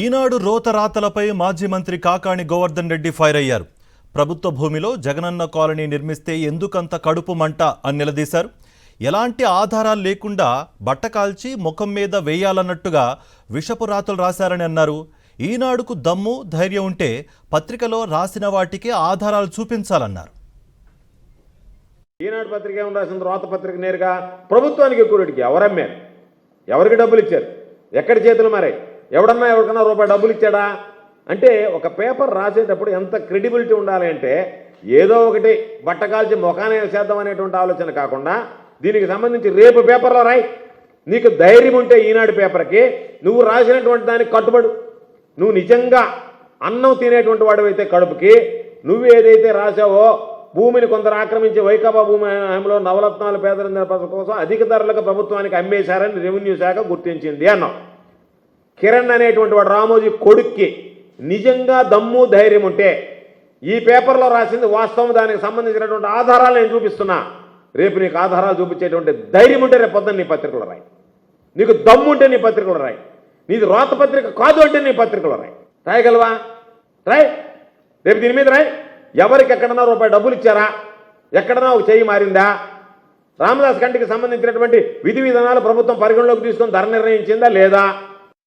ఈనాడు రోతరాతలపై మాజీ మంత్రి కాకాణి గోవర్ధన్ రెడ్డి ఫైర్ అయ్యారు. ప్రభుత్వ భూమిలో జగనన్న కాలనీ నిర్మిస్తే ఎందుకంత కడుపు మంట అని నిలదీశారు. ఎలాంటి ఆధారాలు లేకుండా బట్టకాల్చి ముఖం మీద వేయాలన్నట్టుగా విషపు రాతలు రాశారని అన్నారు. ఈనాడుకు దమ్ము ధైర్యం ఉంటే పత్రికలో రాసిన వాటికి ఆధారాలు చూపించాలన్నారు. ఈనాడు పత్రిక ఏమని రాసింది? రోత పత్రిక నేరుగా ప్రభుత్వానికి ఎక్కువటికి ఎవరమ్మారు, ఎవరికి డబ్బులు ఇచ్చారు, ఎక్కడి చేతులు మారాయి, ఎవరికన్నా రూపాయి డబ్బులు ఇచ్చాడా అంటే ఒక పేపర్ రాసేటప్పుడు ఎంత క్రెడిబిలిటీ ఉండాలి అంటే ఏదో ఒకటి బట్టకాల్చి ముఖానే చేద్దాం అనేటువంటి ఆలోచన కాకుండా దీనికి సంబంధించి రేపు పేపర్లో రాయి. నీకు ధైర్యం ఉంటే ఈనాడు పేపర్కి నువ్వు రాసినటువంటి దానికి కట్టుబడు. నువ్వు నిజంగా అన్నం తినేటువంటి వాడివైతే కడుపుకి నువ్వు ఏదైతే రాసావో భూమిని కొందరు ఆక్రమించి వైకాపా భూమి హయాంలో నవరత్నాలు పేదల పథకం కోసం అధిక ధరలకు ప్రభుత్వానికి అమ్మేశారని రెవెన్యూ శాఖ గుర్తించింది అన్నావు. కిరణ్ అనేటువంటి వాడు రామోజీ కొడుక్కి నిజంగా దమ్ము ధైర్యం ఉంటే ఈ పేపర్లో రాసింది వాస్తవం, దానికి సంబంధించినటువంటి ఆధారాలు నేను చూపిస్తున్నా. రేపు నీకు ఆధారాలు చూపించేటువంటి ధైర్యం ఉంటే రేపు పొద్దున్న నీ పత్రికలు రాయి. నీకు దమ్ము ఉంటే నీ పత్రికలు రాయి. నీది రోత పత్రిక కాదు అంటే నీ పత్రికలు రాయి. రాయగలవా? రాయ్. రేపు దీని మీద రాయ్. ఎవరికి ఎక్కడన్నా రూపాయి డబ్బులు ఇచ్చారా, ఎక్కడన్నా ఒక చెయ్యి మారిందా, రామదాస్ కంటికి సంబంధించినటువంటి విధి విధానాలు ప్రభుత్వం పరిగణలోకి తీసుకొని ధర నిర్ణయించిందా లేదా,